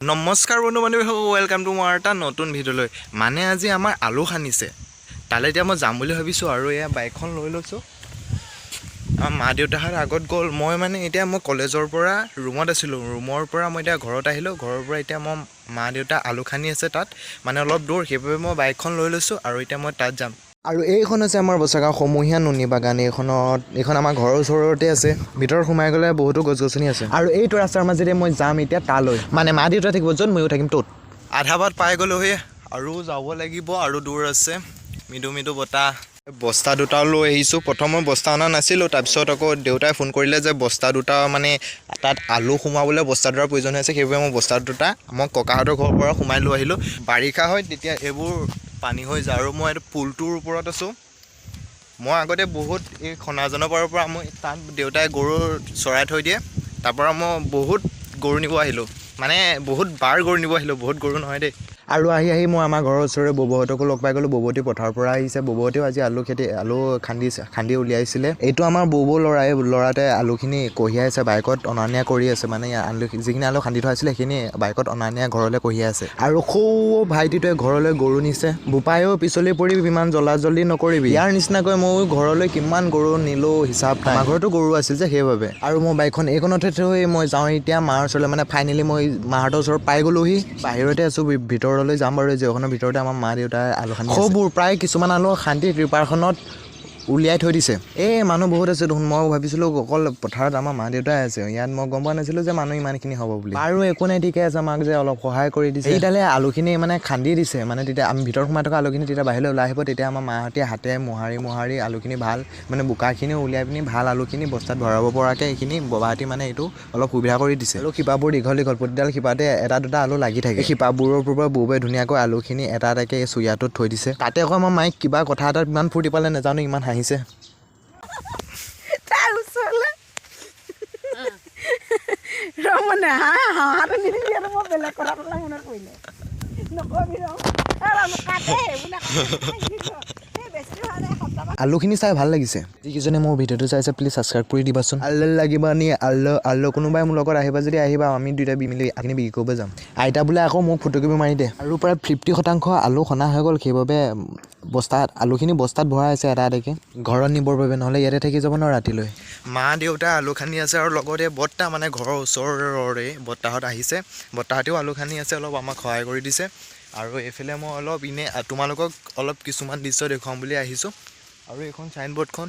নমস্কাৰ বন্ধু বান্ধৱীসকল, welcome to মোৰ এটা নতুন ভিডিঅ'লৈ। মানে আজি আমাৰ আলু খান্দিছে, তালৈ এতিয়া মই যাম বুলি ভাবিছোঁ আৰু এয়া বাইকখন লৈ লৈছোঁ। আমাৰ মা দেউতাহঁত আগত গ'ল। মই কলেজৰ পৰা ৰুমত আছিলোঁ, ৰুমৰ পৰা মই এতিয়া ঘৰত আহিলোঁ। ঘৰৰ পৰা এতিয়া মই মা দেউতা আলু খান্দি আছে তাত, মানে অলপ দূৰ, সেইবাবে মই বাইকখন লৈ লৈছোঁ আৰু এতিয়া মই তাত যাম। আৰু এইখন হৈছে আমাৰ বচাগাঁও সমূহীয়া নুনী বাগান। এইখন আমাৰ ঘৰৰ ওচৰতে আছে। ভিতৰত সোমাই গ'লে বহুতো গছ গছনি আছে আৰু এইটো ৰাস্তাৰ মাজেৰে মই যাম এতিয়া তালৈ। মানে মা দেউতা থাকিব য'ত, ময়ো থাকিম ত'ত। আধা বাট পাই গ'লোহি আৰু যাব লাগিব, আৰু দূৰ আছে। মৃদু মৃদু বতাহ। বস্তা দুটাও লৈ আহিছোঁ। প্ৰথম মই বস্তা অনা নাছিলোঁ, তাৰপিছত আকৌ দেউতাই ফোন কৰিলে যে বস্তা দুটা মানে তাত আলু সোমাবলৈ বস্তা দুটাৰ প্ৰয়োজন হৈ আছে, সেইবাবে মই বস্তা দুটা ককাহঁতৰ ঘৰৰ পৰা সোমাই লৈ আহিলোঁ। বাৰিষা হয় তেতিয়া এইবোৰ পানী হৈ যায়। আৰু মই এইটো পুলটোৰ ওপৰত আছোঁ। মই আগতে বহুত এই খনাজনৰ পাৰৰ পৰা মই তাত দেউতাই গৰু চৰাই থৈ দিয়ে, তাৰপৰা মই বহুত গৰু নিব আহিলোঁ, মানে বহুত বাৰ গৰু নিব আহিলোঁ, বহুত গৰু নহয় দেই। আৰু আহি মই আমাৰ ঘৰৰ ওচৰৰে ববহঁতকো লগ পাই গ'লোঁ। ববহঁতি পথাৰৰ পৰা আহিছে। ববহঁতেও আজি আলু খান্দি উলিয়াইছিলে। এইটো আমাৰ ববৌ ল'ৰাটোৱে আলুখিনি কঢ়িয়াই আছে, বাইকত অনা নিয়া কৰি আছে। মানে যিখিনি আলু খান্দি থোৱা আছিলে সেইখিনি বাইকত অনা নিয়া ঘৰলৈ কঢ়িয়াই আছে। আৰু সৌ ভাইটিটোৱে ঘৰলৈ গৰু নিছে। বোপায়েও পিছলি পৰি ইমান জল্দি নকৰিবি। ইয়াৰ নিচিনাকৈ ময়ো ঘৰলৈ কিমান গৰু নিলোঁ হিচাপ নাই। আমাৰ ঘৰতো গৰু আছিল যে সেইবাবে। আৰু মই বাইকখন এইকণতে থৈ মই যাওঁ এতিয়া মাৰ ওচৰলৈ। মানে ফাইনেলি মই মাহঁতৰ ওচৰত পাই গ'লোহি। বাহিৰতে আছোঁ, ভিতৰলৈ যাম বাৰু। জিঅ'খনৰ ভিতৰতে আমাৰ মা দেউতাই আলু খান্দি আছে। সৌবোৰ প্ৰায় কিছুমান আলু খান্দি ত্ৰিপাৰখনত উলিয়াই থৈ দিছে। এই মানুহ বহুত আছে দেখোন। মই ভাবিছিলোঁ অকল পথাৰত আমাৰ মা দেউতাই আছে, ইয়াত মই গম পোৱা নাছিলোঁ যে মানুহ ইমানখিনি হ'ব বুলি। আৰু একো নাই, ঠিকে আছে। আমাক যে অলপ সহায় কৰি দিছে। এইডালে আলুখিনি মানে খান্দি দিছে, মানে তেতিয়া আমি ভিতৰত সোমাই থকা আলুখিনি তেতিয়া বাহিৰলৈ ওলাই আহিব। তেতিয়া আমাৰ মাহঁতে হাতে মোহাৰি আলুখিনি ভাল, মানে বোকাখিনি উলিয়াই পিনি ভাল আলুখিনি বস্তাত ভৰাব পৰাকৈ এইখিনি ববাহঁতি মানে এইটো অলপ সুবিধা কৰি দিছে। আৰু শিপাবোৰ দীঘল প্ৰতিডাল শিপাতে এটা দুটা আলু লাগি থাকে। শিপাবোৰৰ পৰা বৌৱে ধুনীয়াকৈ আলুখিনি এটা এটাকৈ চুৰিয়াটোত থৈ দিছে। তাতে আকৌ আমাৰ মাইক কিবা কথা এটাত ইমান ফূৰ্তি পালে নাজানো, ইমান হাঁহিছে। আলুখিনি চাই ভাল লাগিছে। যিকেইজনে মোৰ ভিডিঅ'টো চাইছে প্লিজ ছাবস্ক্ৰাইব কৰি দিবাচোন। আল্ল লাগিবা নি আল্ল কোনোবাই মোৰ লগত আহিবা যদি আহিবা, আমি দুইটা মিলি আখিনি বিক্ৰী কৰিব যাম। আইতা বোলে আকৌ মোক ফটোকপি মাৰি দে। আৰু প্ৰায় 50% আলু খনা হৈ গ'ল, সেইবাবে আলুখিনি বস্তাত ভৰাই আছে এটা এটাকৈ ঘৰত নিবৰ বাবে, নহ'লে ইয়াতে থাকি যাব ন ৰাতিলৈ। মা দেউতা আলু খান্দি আছে আৰু লগতে বৰ্তা, মানে ঘৰৰ ওচৰৰে বৰ্তাহঁত আহিছে। বৰ্তাহঁতেও আলু খান্দি আছে, অলপ আমাক সহায় কৰি দিছে। আৰু এইফালে মই অলপ তোমালোকক অলপ কিছুমান দৃশ্য দেখুৱাম বুলি আহিছোঁ। আৰু এইখন চাইনবৰ্ডখন,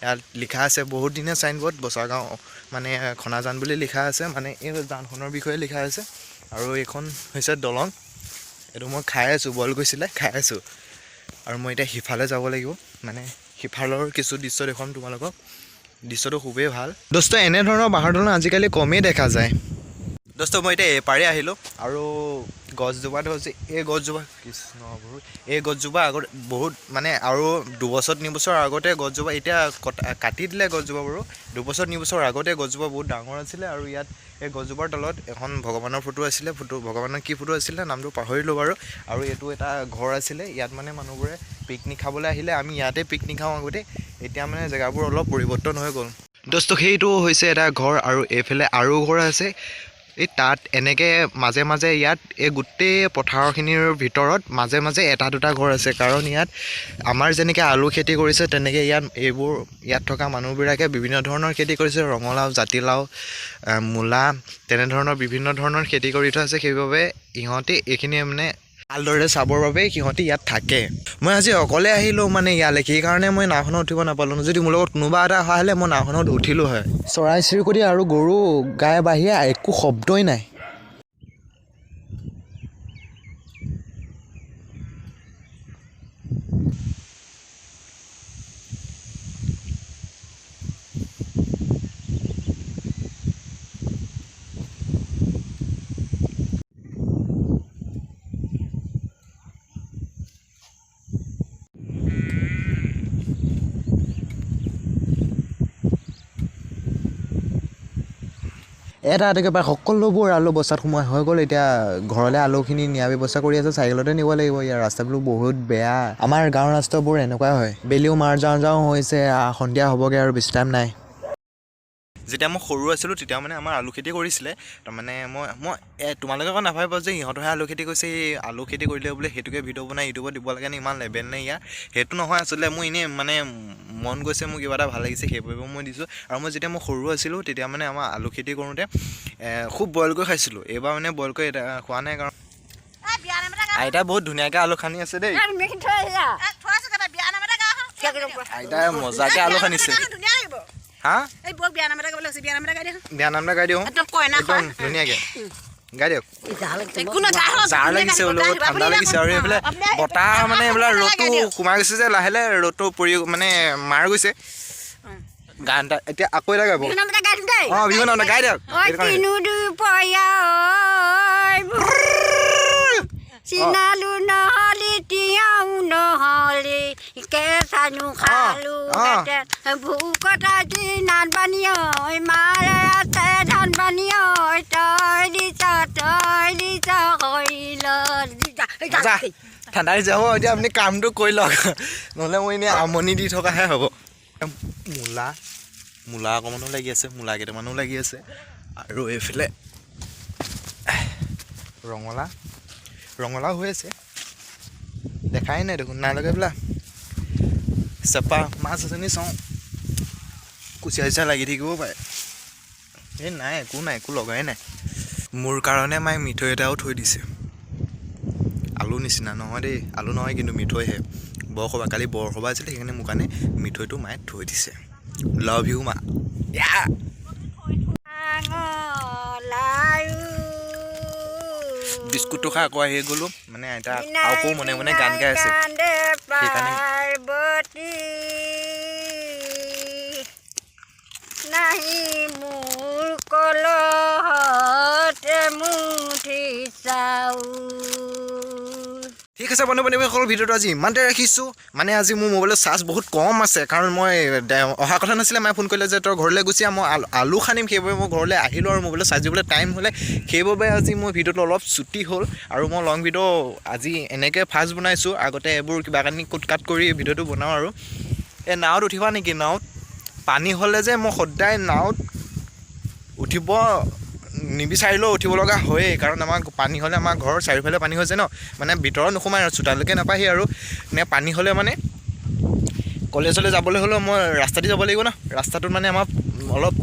ইয়াত লিখা আছে বহুত দিনীয়া চাইনবৰ্ড, বচাগাঁও মানে খনাজান বুলি লিখা আছে, মানে এই জানখনৰ বিষয়ে লিখা আছে। আৰু এইখন হৈছে দলং। এইটো মই খাই আছোঁ, বইল গৈছিলে খাই আছোঁ। আৰু মই এতিয়া সিফালে যাব লাগিব, মানে সিফালৰ কিছু দৃশ্য দেখুৱাম তোমালোকক। দৃশ্যটো খুবেই ভাল। দোস্ত এনেধৰণৰ বাঁহৰ দলং আজিকালি কমেই দেখা যায়। দোস্ত মই এতিয়া এপাৰে আহিলোঁ আৰু গছজোপাত হৈছে এই গছজোপা আগত বহুত, মানে আৰু 2 বছৰ 3 বছৰ আগতে গছজোপা, এতিয়া কাটি দিলে গছজোপা বাৰু। 2 বছৰ 3 বছৰ আগতে গছজোপা বহুত ডাঙৰ আছিলে। আৰু ইয়াত এই গছজোপাৰ তলত এখন ভগৱানৰ ফটো আছিলে। ভগৱানৰ কি ফটো আছিলে নামটো পাহৰিলোঁ বাৰু। আৰু এইটো এটা ঘৰ আছিলে, ইয়াত মানে মানুহবোৰে পিকনিক খাবলৈ আহিলে আমি ইয়াতে পিকনিক খাওঁ আগতে। এতিয়া মানে জেগাবোৰ অলপ পৰিৱৰ্তন হৈ গ'ল। দোস্ত সেইটো হৈছে এটা ঘৰ, আৰু এইফালে আৰু ঘৰ আছে। এই তাত এনেকৈ মাজে মাজে ইয়াত এই গোটেই পথাৰখিনিৰ ভিতৰত মাজে মাজে এটা দুটা ঘৰ আছে। কাৰণ ইয়াত আমাৰ যেনেকৈ আলু খেতি কৰিছে, তেনেকৈ ইয়াত থকা মানুহবিলাকে বিভিন্ন ধৰণৰ খেতি কৰিছে। ৰঙালাও, জাতিলাও, মূলা, তেনেধৰণৰ বিভিন্ন ধৰণৰ খেতি কৰি থোৱা আছে। সেইবাবে ইহঁতে এইখিনি মানে ভালদৰে চাবৰ বাবে সিহঁতি ইয়াত থাকে। মই আজি অকলে আহিলোঁ মানে ইয়ালৈ, সেইকাৰণে মই নাওখনত উঠিব নাপালোঁ। যদি মোৰ লগত কোনোবা এটা অহা হ'লে মই নাওখনত উঠিলোঁ হয়। চৰাই চিৰিকটি আৰু গৰু গাই বাহিৰে একো শব্দই নাই। এটা এটাকৈ প্ৰায় সকলোবোৰ আলু বস্তাত সোমোৱা হৈ গ'ল। এতিয়া ঘৰলৈ আলুখিনি নিয়াৰ ব্যৱস্থা কৰি আছে। চাইকেলতে নিব লাগিব, ইয়াৰ ৰাস্তাবোৰ বহুত বেয়া। আমাৰ গাঁৱৰ ৰাস্তাবোৰ এনেকুৱাই হয়। বেলিও মাৰ যাওঁ হৈছে, সন্ধিয়া হ'বগৈ আৰু বেছি টাইম নাই। যেতিয়া মই সৰু আছিলোঁ তেতিয়া মানে আমাৰ আলু খেতি কৰিছিলে তাৰমানে মই তোমালোকে আকৌ নাভাবিব যে ইহঁতৰহে আলু খেতি কৰিছে এই আলু খেতি কৰিলে বোলে সেইটোকে ভিডিঅ' বনাই ইউটিউবত দিব লাগে নে ইমান লেভেল নে ইয়াৰ সেইটো নহয় আচলতে মোৰ এনেই মানে মন গৈছে মোৰ কিবা এটা ভাল লাগিছে সেইবাবে মই দিছোঁ আৰু মই যেতিয়া মই সৰু আছিলোঁ তেতিয়া মানে আমাৰ আলু খেতি কৰোঁতে খুব বইল কৰি খাইছিলোঁ এইবাৰ মানে বইল কৰি খোৱা নাই কাৰণ আইতা বহুত ধুনীয়াকৈ আলু খানি আছে দেই আইতাই মজাকৈ আলু খানিছে হা বিয়া নাম এটা গাই দিওঁ একদম ধুনীয়াকৈ গাই দিয়ক জাৰ লাগিছে বোলো ঠাণ্ডা লাগিছে আৰু এইফালে বতাহ মানে এইবিলাক ৰ'দটো সোমাই গৈছে যে লাহে লাহে ৰ'দটো পৰি মানে মাৰ গৈছে গান এটা এতিয়া আকৌ এটা গাব অঁ বিহু নাম গাই দিয়ক চিনালো নহলি তিয়াও নহলি কেঁচানো খালো ভোকতা দি নান পানী ঐ মাৰে আছে ধান পানী ঐ তই দিছ কৰিল ঠাণ্ডা দিছে হ'ব এতিয়া আপুনি কামটো কৰি লওক নহ'লে মই এনেই আমনি দি থকাহে হ'ব মূলা অকণমানো লাগি আছে মূলা কেইটামানো লাগি আছে আৰু এইফালে ৰঙালাও হৈ আছে দেখাই নাই দেখোন নাই লগাই বোলা চেপা মাছ আছে নি চাওঁ কুচিয়া চুচিয়া লাগি থাকিবও পাৰে এই নাই একো লগাই নাই মোৰ কাৰণে মায়ে মিঠৈ এটাও থৈ দিছে আলু নিচিনা নহয় দেই আলু নহয় কিন্তু মিঠৈহে বৰসভা কালি বৰসভা আছিলে সেইকাৰণে মোৰ কাৰণে মিঠৈটো মায়ে থৈ দিছে লাভ ইউ মা বিস্কুটটো খাই আকৌ আহি গ'লোঁ মানে আইতা আকৌ মনে মনে গান গাই আছে সেইকাৰণে নাহি মোৰ কলহতে মুঠি চাউল ঠিক আছে বন্ধুসকল ভিডিঅ'টো আজি ইমানতে ৰাখিছোঁ মানে আজি মোৰ মোবাইলৰ চাৰ্জ বহুত কম আছে কাৰণ মই অহা কথা নাছিলে মায়ে ফোন কৰিলে যে তই ঘৰলৈ গুচি মই আলু খানিম সেইবাবে মই ঘৰলৈ আহিলোঁ আৰু মোবাইলত চাৰ্জ দিবলৈ টাইম হ'লে সেইবাবে আজি মোৰ ভিডিঅ'টো অলপ ছুটি হ'ল আৰু মই লং ভিডিঅ' আজি এনেকৈ ফাৰ্ষ্ট বনাইছোঁ আগতে এইবোৰ কিবা কানি কুট কাট কৰি ভিডিঅ'টো বনাওঁ আৰু এই নাৱত উঠিবা নেকি নাৱত পানী হ'লে যে মই সদায় নাৱত উঠিব নিবিচাৰিলেও উঠিব লগা হয়েই কাৰণ আমাৰ পানী হ'লে আমাৰ ঘৰৰ চাৰিওফালে পানী হৈ যায় ন মানে ভিতৰত নোসোমায় আৰু চোতালৈকে নাপায়হি আৰু নে পানী হ'লে মানে কলেজলৈ যাবলৈ হ'লেও মই ৰাস্তা দি যাব লাগিব ন ৰাস্তাটোত মানে আমাৰ অলপ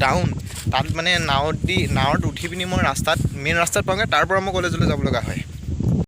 ডাউন তাত মানে নাৱত উঠি পিনি মই মেইন ৰাস্তাত পাওঁগৈ তাৰ পৰা মই কলেজলৈ যাব লগা হয়